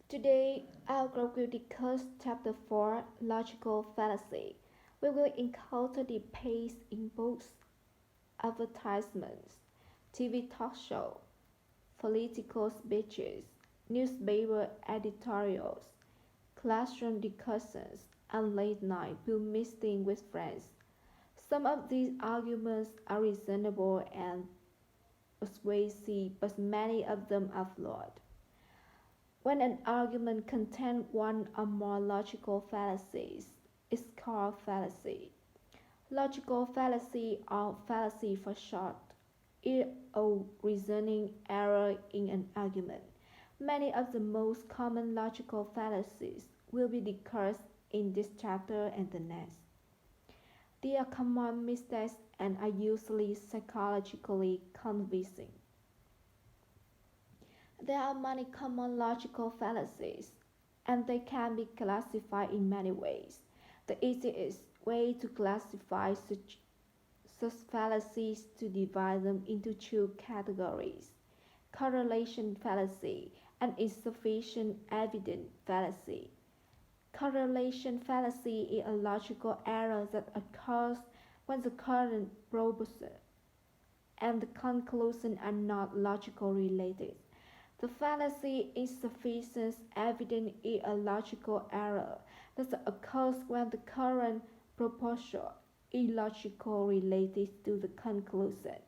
Today, our group will discuss Chapter 4 Logical Fallacy. We will encounter debates in books, advertisements, TV talk shows, political speeches, newspaper editorials, classroom discussions, and late night Bill meetings with friends. Some of these arguments are reasonable and persuasive, but many of them are flawed. When an argument contains one or more logical fallacies, it's called fallacy. Logical fallacy or fallacy for short is a reasoning error in an argument. Many of the most common logical fallacies will be discussed in this chapter and the next. They are common mistakes and are usually psychologically convincing. There are many common logical fallacies, and they can be classified in many ways. The easiest way to classify such fallacies is to divide them into two categories: correlation fallacy and insufficient evidence fallacy. Correlation fallacy is a logical error that occurs when the current proposition and the conclusion are not logically related. The fallacy insufficient evidence is a logical error that occurs when the current proposition is logically related to the conclusion,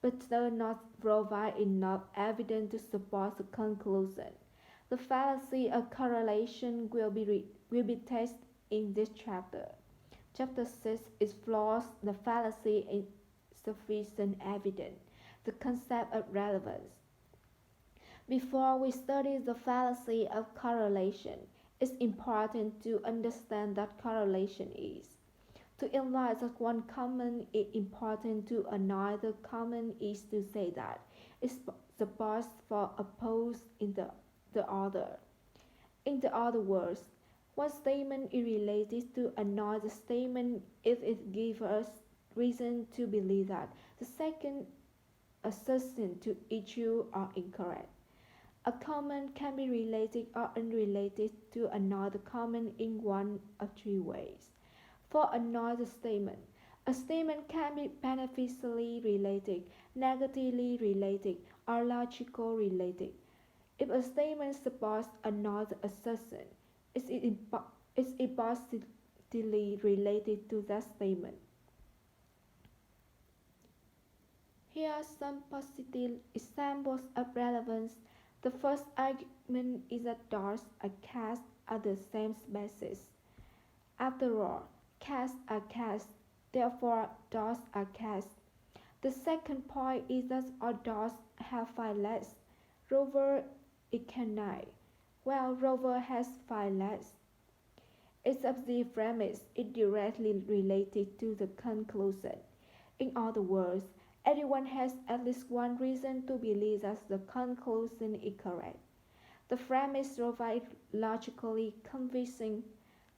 but does not provide enough evidence to support the conclusion. The fallacy of correlation will be tested in this chapter. Chapter 6 explores the fallacy in sufficient evidence, the concept of relevance. Before we study the fallacy of correlation, it's important to understand what correlation is. To imply that one comment is important to another comment is to say that it's supposed for opposed in the other. In the other words, one statement is related to another statement if it gives us reason to believe that the second assertion to issue are incorrect. A comment can be related or unrelated to another comment in one of three ways. For another statement, a statement can be beneficially related, negatively related, or logically related. If a statement supports another assertion, is it positively related to that statement? Here are some positive examples of relevance. The first argument is that dogs and cats are the same species. After all, cats are cats, therefore dogs are cats. The second point is that all dogs have 5 legs. Rover is canine, while Rover has 5 legs. Each of the premise is directly related to the conclusion. In other words, everyone has at least one reason to believe that the conclusion is correct. The premise provides logically convincing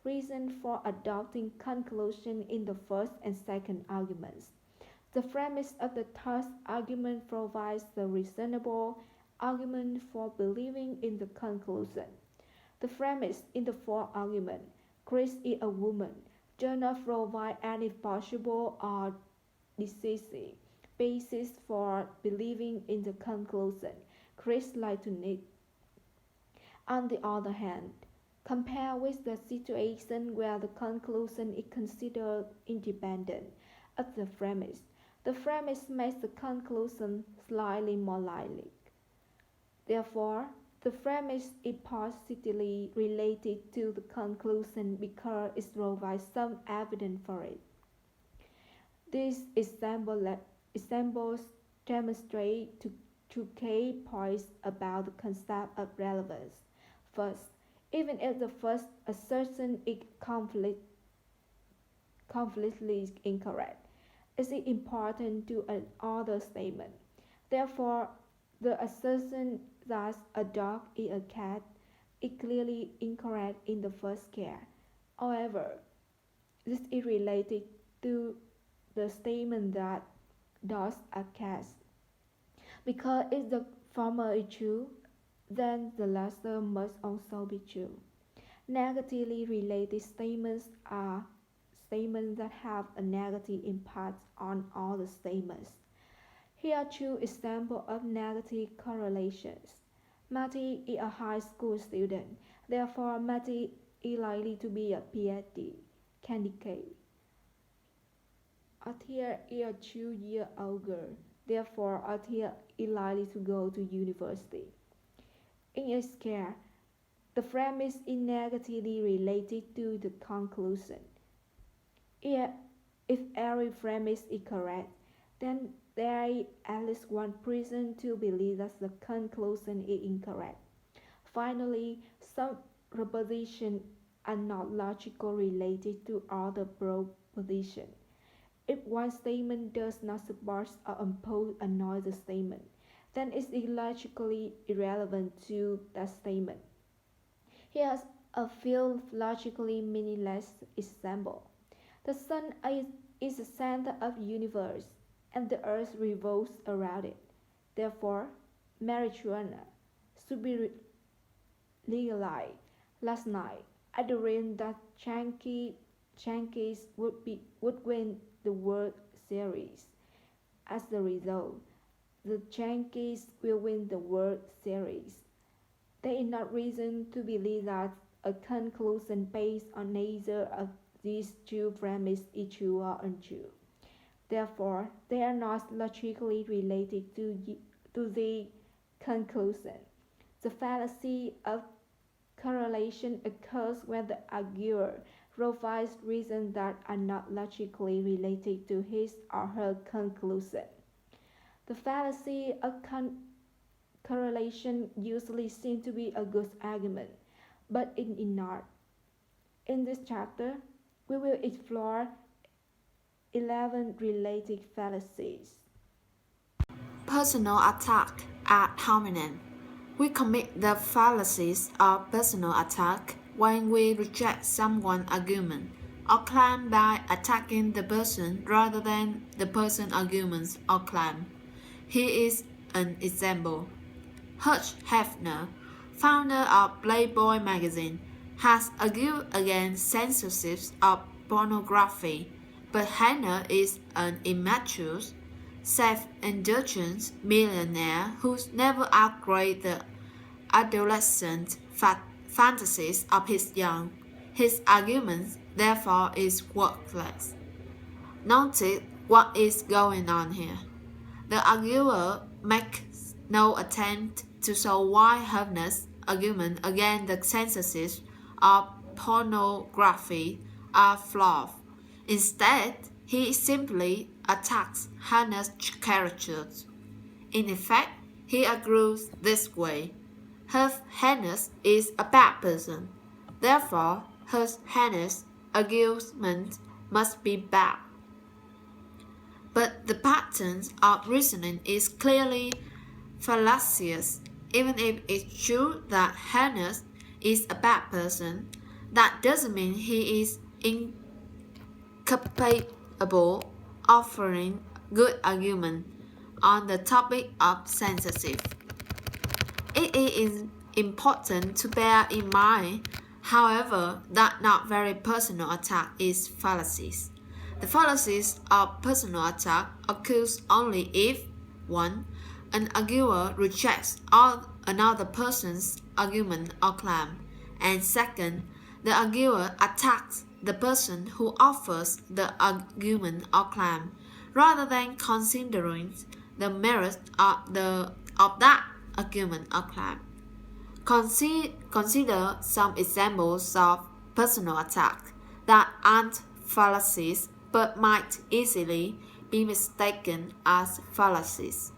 reason for adopting conclusion in the first and second arguments. The premise of the third argument provides the reasonable argument for believing in the conclusion. The premise in the fourth argument, Chris is a woman, does not provide any possible or decisive basis for believing in the conclusion Chris likes to knit. On the other hand, compare with the situation where the conclusion is considered independent of the premise. The premise makes the conclusion slightly more likely. Therefore, the premise is positively related to the conclusion because it provides some evidence for it. These examples demonstrate two key points about the concept of relevance. First, even if the first assertion is completely incorrect, it is important to another statement. Therefore, the assertion that a dog is a cat is clearly incorrect in the first case. However, this is related to the statement that dogs are cats. Because if the former is true, then the latter must also be true. Negatively related statements are statements that have a negative impact on other statements. Here are two examples of negative correlations. Matty is a high school student, therefore Matty is likely to be a PhD candidate. Athia is a 2-year-old girl, therefore Athia is likely to go to university. In its case, the premise is negatively related to the conclusion. If every premise is correct, then there is at least one reason to believe that the conclusion is incorrect. Finally, some propositions are not logically related to other propositions. If one statement does not support or oppose another statement, then it is logically irrelevant to that statement. Here's a few logically meaningless examples. The sun is the center of the universe, and the earth revolves around it. Therefore, marijuana should be legalized. Last night, I dreamed that Yankees would win the World Series. As a result, the Yankees will win the World Series. There is no reason to believe that a conclusion based on either of these two premises is true or untrue. Therefore, they are not logically related to the conclusion. The fallacy of correlation occurs when the arguer provides reasons that are not logically related to his or her conclusion. The fallacy of correlation usually seems to be a good argument, but it is not. In this chapter, we will explore 11 related fallacies. Personal attack ad hominem. We commit the fallacies of personal attack when we reject someone's argument or claim by attacking the person rather than the person's arguments or claim. Here is an example. Hugh Hefner, founder of Playboy magazine, has argued against censorship of pornography, but Hefner is an immature, self-indulgent millionaire who's never outgrew the adolescent fantasies of his young. His argument, therefore, is worthless. Notice what is going on here. The arguer makes no attempt to show why Hefner's argument against the censorship of pornography are flawed. Instead, he simply attacks Hefner's characters. In effect, he argues this way. Hefner is a bad person. Therefore, Hefner's argument must be bad. But the pattern of reasoning is clearly fallacious. Even if it's true that Hefner is a bad person, that doesn't mean he is incapable of offering good argument on the topic of censorship. It is important to bear in mind, however, that not very personal attack is fallacies. The fallacies of personal attack occurs only if 1. An arguer rejects another person's argument or claim, and 2. The arguer attacks the person who offers the argument or claim, rather than considering the merit of that argument or claim. Consider some examples of personal attack that aren't fallacies but might easily be mistaken as fallacies.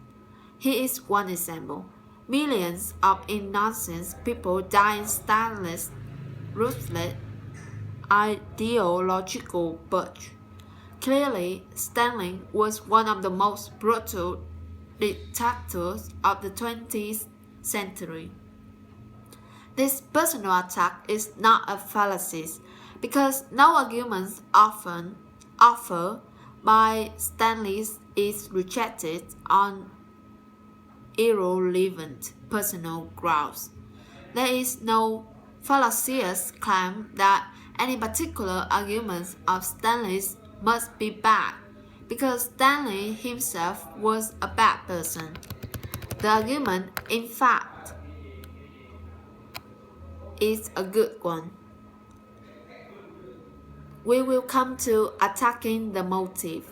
Here is one example. Millions of innocent people die in Stalin's ruthless ideological purge. Clearly, Stalin was one of the most brutal dictators of the 20th century. This personal attack is not a fallacy because no arguments offered by Stalin is rejected on irrelevant personal grounds. There is no fallacious claim that any particular argument of Stanley's must be bad, because Stanley himself was a bad person. The argument, in fact, is a good one. We will come to attacking the motive.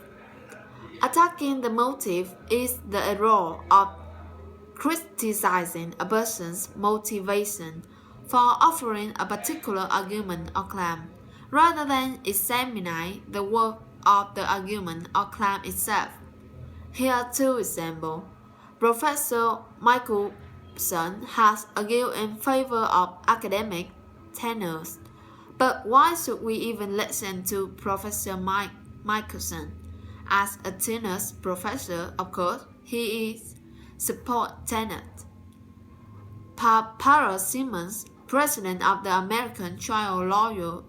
Attacking the motive is the error of criticizing a person's motivation for offering a particular argument or claim, rather than examining the work of the argument or claim itself. Here are two examples. Professor Michelson has argued in favor of academic tenures. But why should we even listen to Professor Michelson? As a tenured professor, of course, he is support tenant. Para Simmons, president of the American Trial Lawyer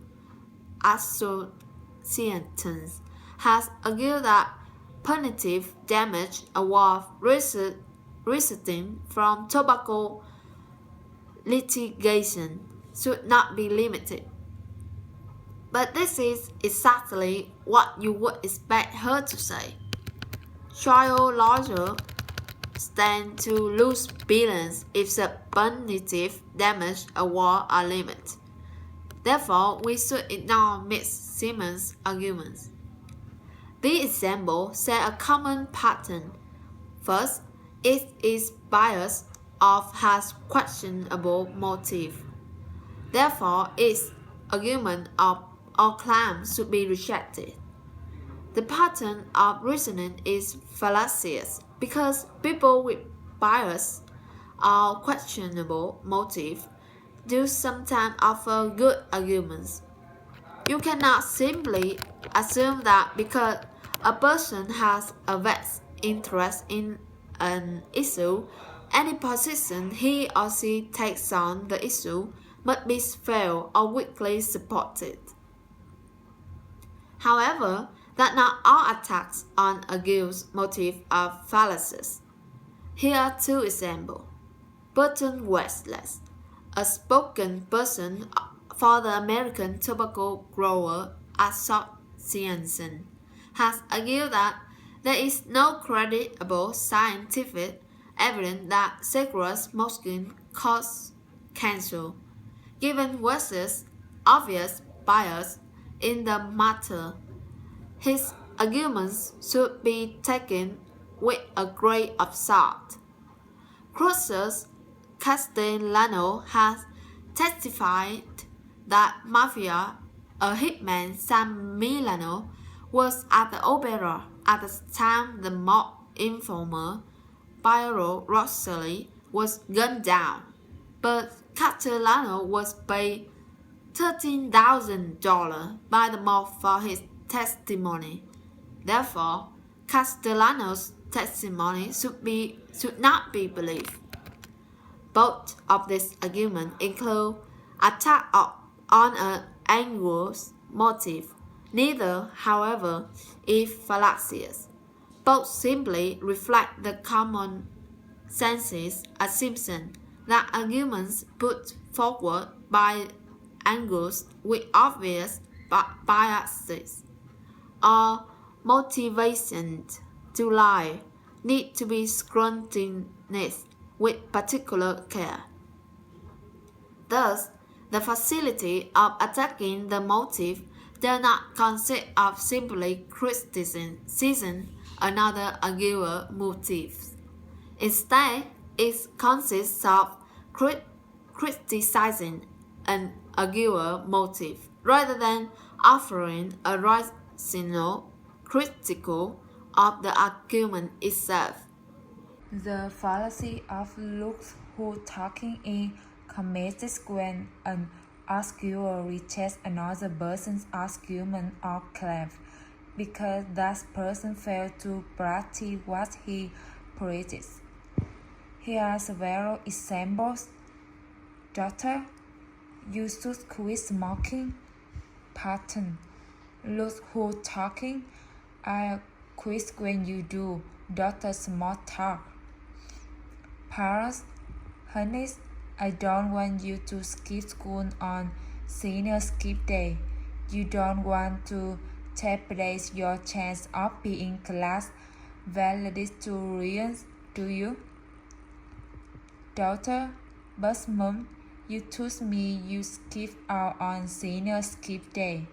Association, has argued that punitive damage award resulting from tobacco litigation should not be limited. But this is exactly what you would expect her to say. Trial lawyers stand to lose billions if the punitive damage award are limited. Therefore, we should ignore Ms. Simmons' arguments. The example set a common pattern. First, it is biased or has questionable motive. Therefore, its argument or claim should be rejected. The pattern of reasoning is fallacious because people with bias or questionable motive do sometimes offer good arguments. You cannot simply assume that because a person has a vested interest in an issue, any position he or she takes on the issue must be fair or weakly supported. However, that not all attacks on argued motive are fallacious. Here are two examples. Burton Westless, a spokesperson for the American Tobacco Grower Association, has argued that there is no credible scientific evidence that cigarette smoking causes cancer. Given West's obvious bias in the matter, his arguments should be taken with a grain of salt. Cruz Castellano has testified that Mafia, a hitman Sam Milano, was at the opera at the time the mob informer Piero Rosselli was gunned down, but Castellano was paid $13,000 by the mob for his testimony. Therefore, Castellano's testimony should not be believed. Both of these arguments include attack on an angular motive. Neither, however, is fallacious. Both simply reflect the common sense assumption that arguments put forward by angles with obvious biases or motivations to lie need to be scrutinized with particular care. Thus, the facility of attacking the motive does not consist of simply criticizing another arguer's motives. Instead, it consists of criticizing an arguer's motive rather than offering a rational critical of the argument itself. The fallacy of looks who talking in committed when an arguer rejects another person's argument or claim because that person failed to practice what he preaches. Here are several examples. Daughter, you should quit smoking. Pattern. Look who talking. I'll quit when you do. Daughter, small talk. Parents, honey, I don't want you to skip school on senior skip day. You don't want to jeopardize your chance of being class valedictorian, do you? Daughter, but mom, you told me you skipped out on senior skip day.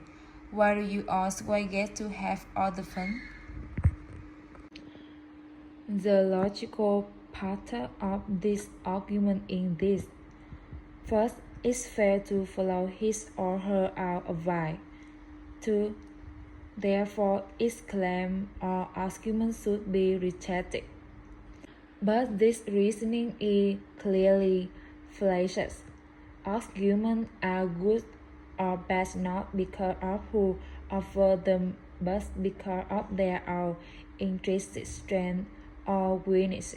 Why do you always get to have all the fun? The logical part of this argument is this. First, it's fair to follow his or her out advice. Two, therefore, its claim or argument should be rejected. But this reasoning is clearly fallacious. Arguments are good or bad not because of who offer them, but because of their own intrinsic strength or weakness.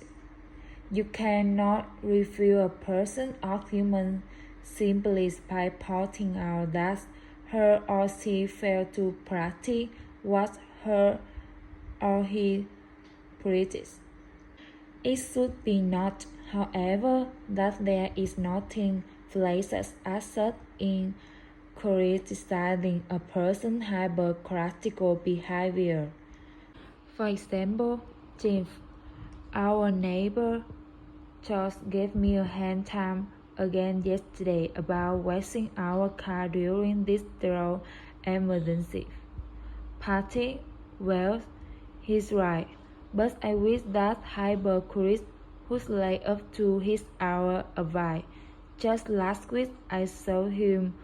You cannot refute a person's argument simply by pointing out that her or she failed to practice what her or he preaches. It should be noted, however, that there is nothing fallacious as such in criticizing a person's hypercritical behavior. For example, Jim, our neighbor, just gave me a hand time again yesterday about washing our car during this drought emergency. Patty, well, he's right, but I wish that hypocrite would lay up to his hour advice. Just last week I saw him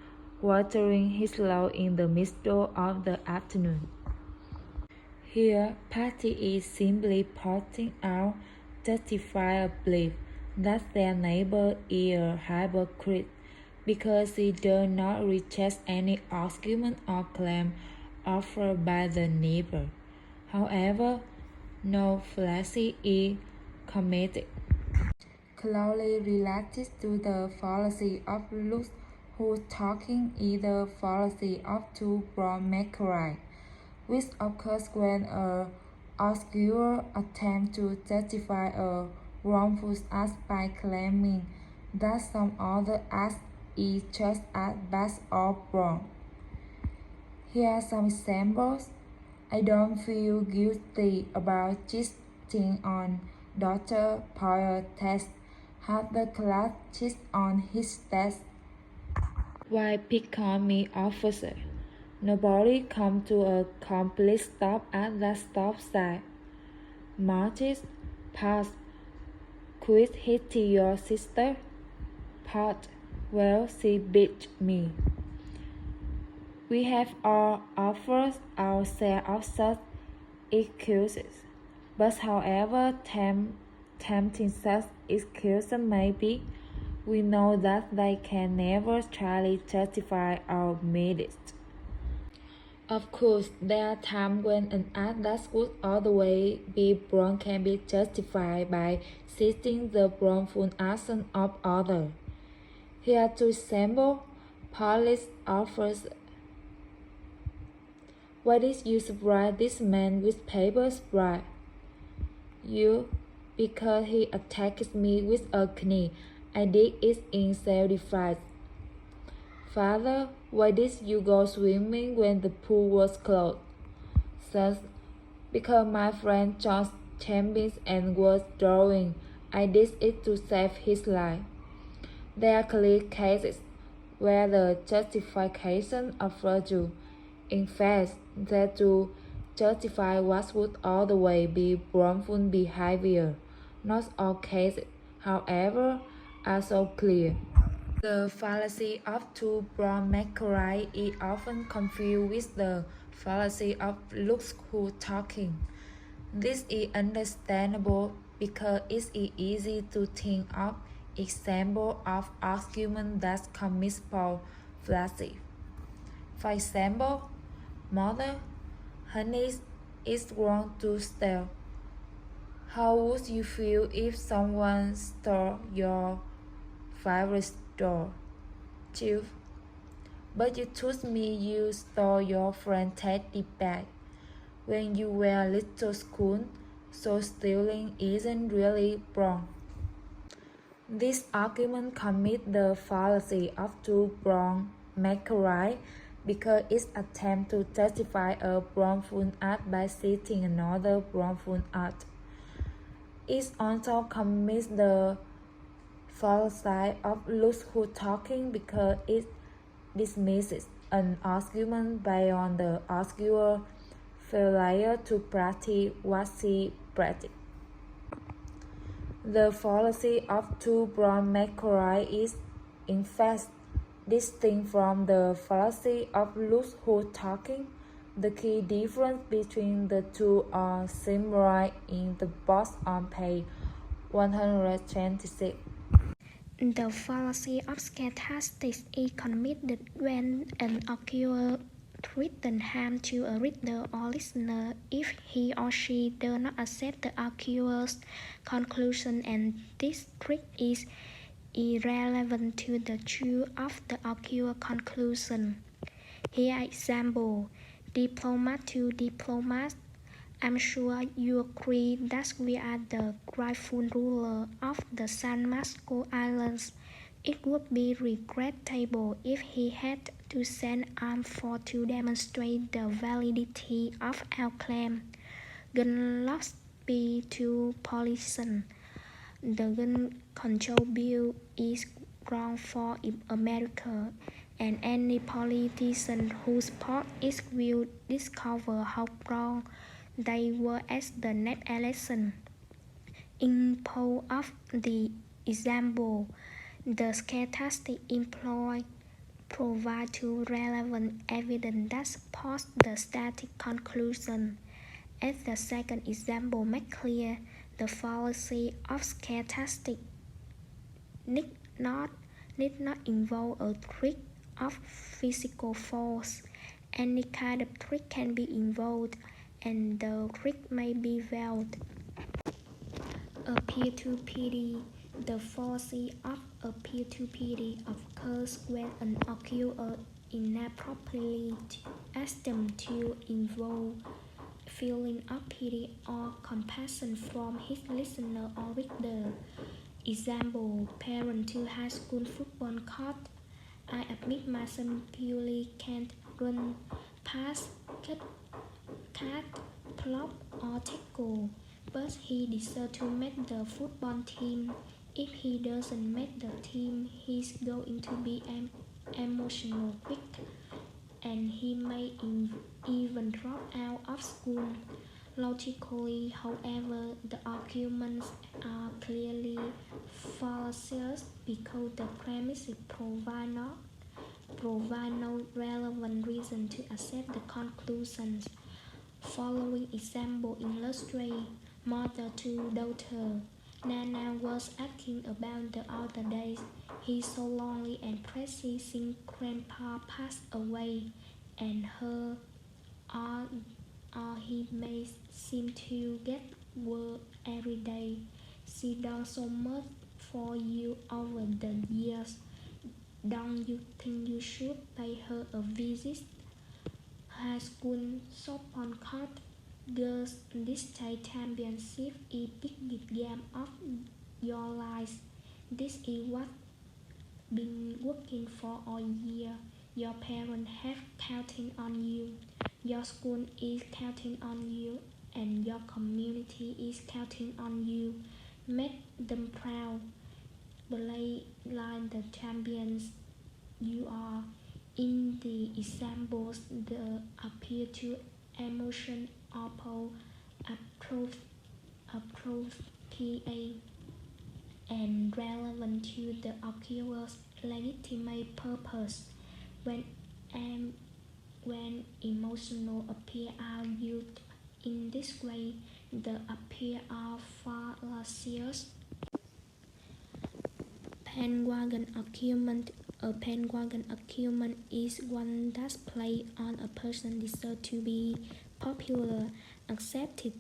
watering his lawn in the middle of the afternoon. Here, Patty is simply pointing out justifiably that their neighbor is a hypocrite because he does not reject any argument or claim offered by the neighbor. However, no fallacy is committed. Closely related to the fallacy of looks who talking is the fallacy of two broad mackerel, which occurs when a arguer attempts to justify a wrongful act by claiming that some other act is just as bad or wrong. Here are some examples. I don't feel guilty about cheating on Dr. Poyer's test. Half the class cheats on his test. Why pick on me, officer? Nobody come to a complete stop at that stop sign. Martis, pass. Quit hitting your sister. Part, well, she beat me. We have all offered our share of such excuses, but however tempting such excuses may be, we know that they can never truly justify our merits. Of course, there are times when an act that would otherwise be wrong can be justified by citing the wrongful action of others. Here are two examples. Police offers. Why did you surprise this man with paper spray? You, because he attacked me with a knee. I did it in self-defense. Father, why did you go swimming when the pool was closed? Son, because my friend John champions and was drawing. I did it to save his life. There are clear cases where the justification of virtue, in fact, that to justify what would otherwise be wrongful behavior. Not all cases, however, are so clear. The fallacy of two broad mackerel is often confused with the fallacy of looks who talking. This is understandable because it is easy to think of examples of arguments that commit fallacy. For example, Mother, honey, it's wrong to steal. How would you feel if someone stole your favorite store? Chief, but you told me you stole your friend teddy bag when you were little school, so stealing isn't really wrong. This argument commits the fallacy of two wrong macquarie because it attempts to justify a wrongful act by citing another wrongful act. It also commits the fallacy of loose-hood talking because it dismisses an argument beyond the arguer's failure to practice what she practiced. The fallacy of two-pronged macquarie is, in fact, distinct from the fallacy of loose-hood talking. The key difference between the two are summarized in the box on page 126. The fallacy of statistics is committed when an arguer threatens harm to a reader or listener if he or she does not accept the arguer's conclusion, and this threat is irrelevant to the truth of the arguer's conclusion. Here are examples. Diplomat to diplomat. I'm sure you agree that we are the rightful ruler of the San Marco Islands. It would be regrettable if he had to send armed force to demonstrate the validity of our claim. Gun laws be to politicians. The gun control bill is wrong for America, and any politician who supports it will discover how wrong they were at the next election. In both of the example, the statistics employed provide two relevant evidence that supports the static conclusion. As the second example makes clear, the fallacy of statistics need not involve a threat of physical force. Any kind of threat can be invoked, and the threat may be veiled. Appeal to pity. The fallacy of appeal to pity occurs when an arguer inappropriately assumes to invoke feeling of pity or compassion from his listener or reader. Example: parent to high school football court. I admit my son purely can't run, pass, cut, block, or tackle, but he deserves to make the football team. If he doesn't make the team, he's going to be emotional weak, and he may even drop out of school. Logically, however, the arguments are clearly fallacious because the premises provide no relevant reason to accept the conclusions. Following example illustrate mother to daughter. Nana was asking about the other days. He's so lonely and precious since Grandpa passed away, and her or he may seem to get worse every day. She done so much for you over the years. Don't you think you should pay her a visit? High school softball court. Girls District Championship is biggest game of your life. This is what been working for all year. Your parents have counting on you. Your school is counting on you, and your community is counting on you. Make them proud. Play like the champions you are. In the examples, the appeal to emotion appropriate and relevant to the arguer's legitimate purpose. When emotional appeal are used in this way, the appeal are fallacious. Bandwagon argument. A bandwagon argument is one that plays on a person deserves to be popular, accepted,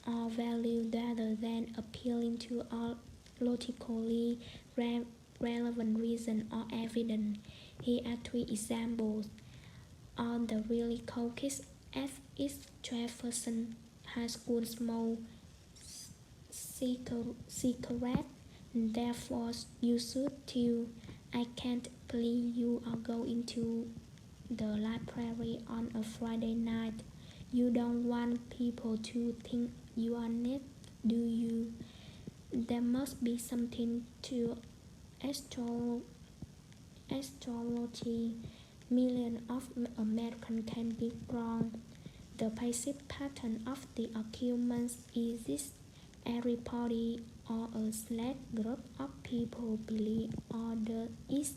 or valued rather than appealing to a logically relevant reason or evidence. Here are three examples. On the really cool kids at its Jefferson High School small cigarette Therefore, you should too. I can't believe you are going to the library on a Friday night. You don't want people to think you are neat, do you? There must be something to astrology. Millions of Americans can be wrong. The basic pattern of the arguments is this: everybody or a select group of people believe or do it.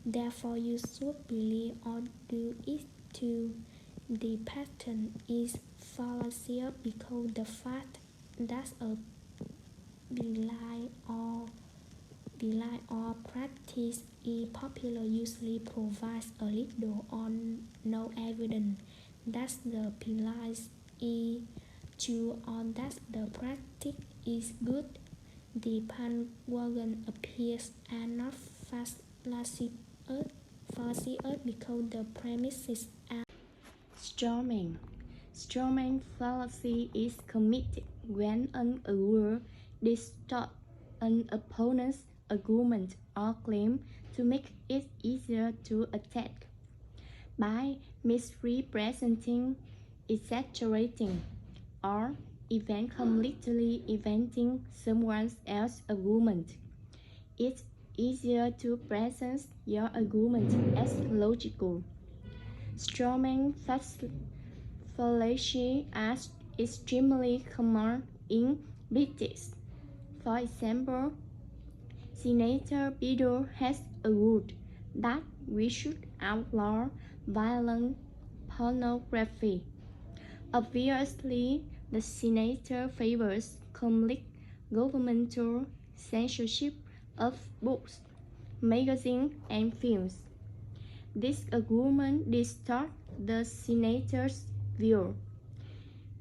Therefore, you should believe or do it too. The pattern is fallacious because the fact that a belief or practice is popular usually provides a little or no evidence that the belief is true or that the practice is good. The bandwagon appears are not fallacious because the premises are Storming. Storming fallacy is committed when an arguer distorts an opponent's argument or claim to make it easier to attack by misrepresenting, exaggerating, or even completely inventing someone else's argument. It's easier to present your argument as logical. Strawman fallacy are extremely common in British. For example, Senator Biddle has argued that we should outlaw violent pornography. Obviously, the senator favors complete governmental censorship of books, magazines, and films. This argument distorts the senator's view.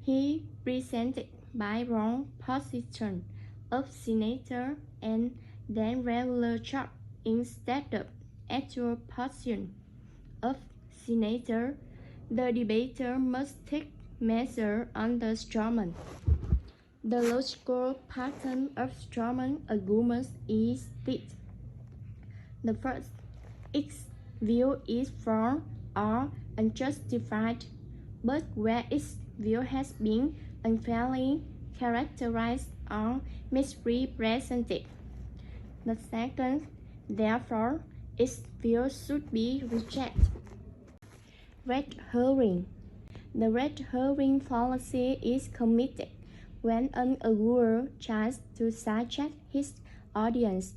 He presented by wrong position of senator and then regular job instead of actual position of senator. The debater must take measure on the strawman. The logical pattern of strawman arguments is this. The first, its view is wrong or unjustified, but where its view has been unfairly characterized or misrepresented. The second, therefore, its view should be rejected. Red herring. The red herring fallacy is committed when an arguer tries to sidetrack his audience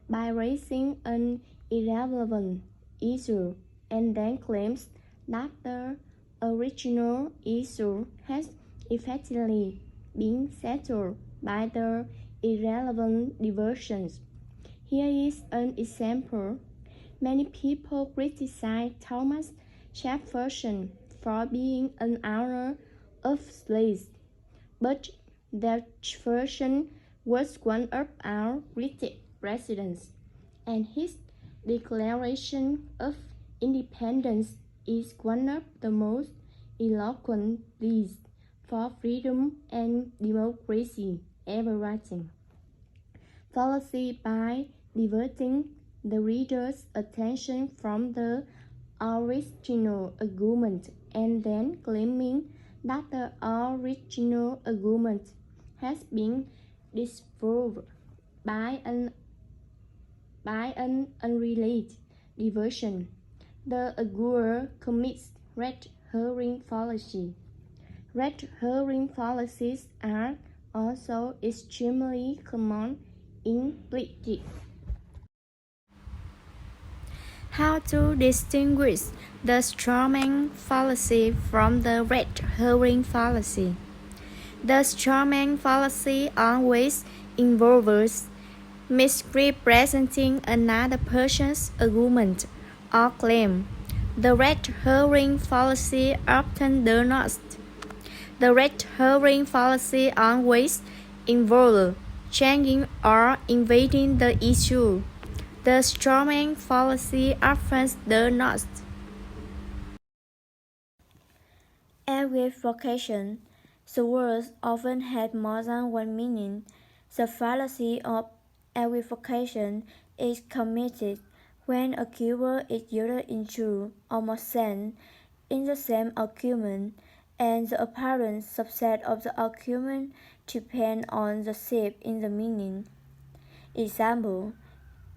by raising an irrelevant issue and then claims that the original issue has effectively been settled by the irrelevant diversions. Here is an example. Many people criticize Thomas Jefferson for being an owner of slaves, but Jefferson was one of our greatest presidents, and his Declaration of Independence is one of the most eloquent pleas for freedom and democracy ever written. Fallacy by diverting the reader's attention from the original argument and then claiming that the original argument has been disproved by an unrelated diversion. The arguer commits red herring fallacy. Red herring fallacies are also extremely common in politics. How to distinguish the strawman fallacy from the red herring fallacy? The strawman fallacy always involves misrepresenting another person's argument or claim. The red herring fallacy often does not. The red herring fallacy always involves changing or invading the issue. The strawman fallacy often does not. Equivocation. The words often have more than one meaning. The fallacy of equivocation is committed when a keyword is used in two or more senses in the same argument, and the apparent subset of the argument depends on the shift in the meaning. Example: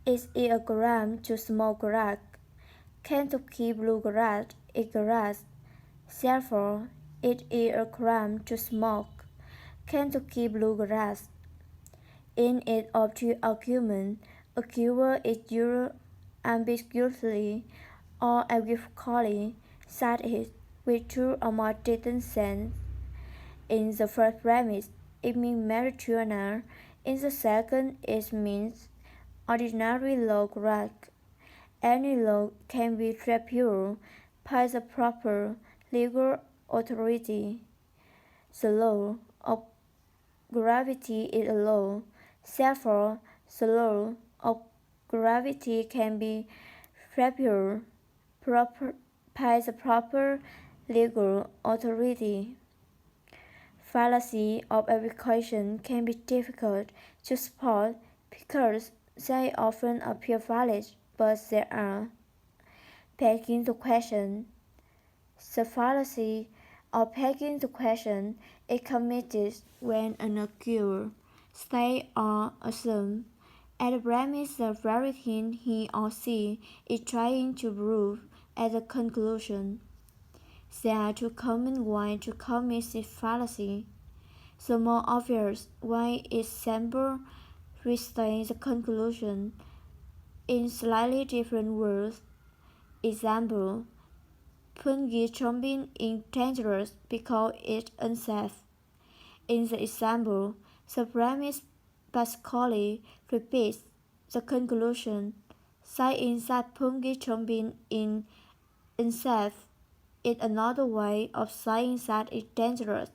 is it a gram to smoke grass? Kentucky bluegrass is grass. Therefore, it is a crime to smoke Kentucky bluegrass. In each of two arguments, a keyword is used ambiguously or equivocally, such as with two or more distinct senses. In the first premise, it means marijuana. In the second, it means ordinary law grass. Any law can be repealed by the proper legal authority. The law of gravity is a law. Therefore, the law of gravity can be repealed by the proper legal authority. Fallacy of equivocation can be difficult to spot because they often appear valid, but they are. Pegging the question. The fallacy of pegging the question is committed when an accused states or assumes at the premise the very thing he or she is trying to prove at the conclusion. There are two common ways to commit this fallacy. The more obvious way is simply restate the conclusion in slightly different words. Example: bungee jumping is dangerous because it's unsafe. In the example, the premise basically repeats the conclusion, saying that bungee jumping is unsafe is another way of saying that it's dangerous.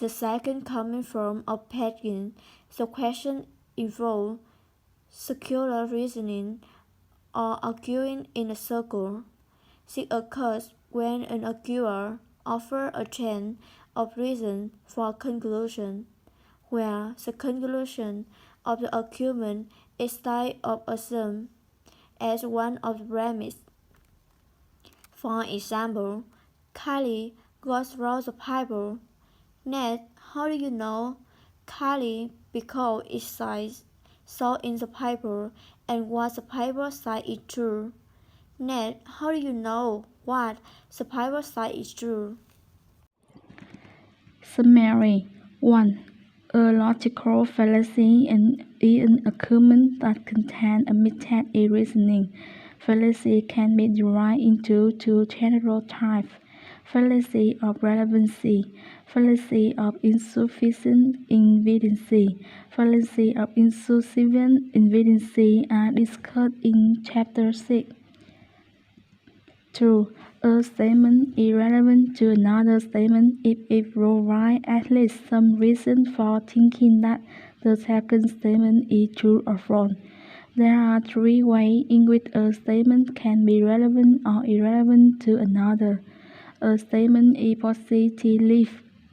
The second common form of pegging the question involves circular reasoning or arguing in a circle. This occurs when an arguer offers a chain of reasons for a conclusion, where the conclusion of the argument is that of assumed as one of the premises. For example, Kylie goes through the paper. Ned, how do you know? Kylie, because it says so in the paper, and what the paper says is true. Ned, how do you know what the paper says is true? Summary 1. A logical fallacy is an argument that contains a method in reasoning. Fallacy can be divided into two general types: fallacy of relevancy, fallacy of insufficient evidence. Fallacy of insufficient evidence are discussed in Chapter 6. 2. A statement is relevant to another statement if it provides at least some reason for thinking that the second statement is true or false. There are three ways in which a statement can be relevant or irrelevant to another. A statement is positively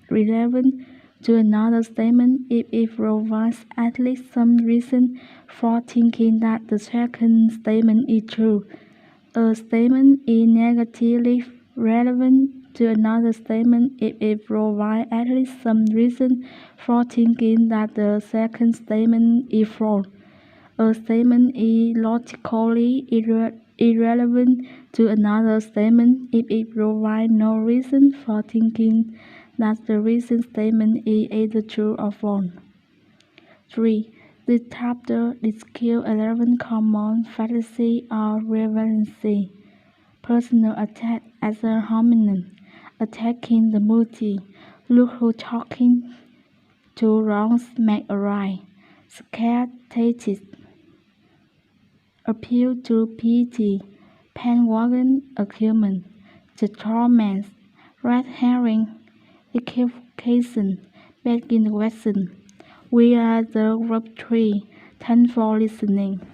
relevant to another statement if it provides at least some reason for thinking that the second statement is true. A statement is negatively relevant to another statement if it provides at least some reason for thinking that the second statement is false. A statement is logically irrelevant to another statement if it provides no reason for thinking that the recent statement is either true or false. 3. This chapter discusses 11 common fallacies of relevancy. Personal attack as a hominem, attacking the multi, look who talking, two wrongs make a right, scarcity, appeal to piety, bandwagon argument, the torment, red herring, equivocation, begging the question. We are the group 3. Thanks for listening.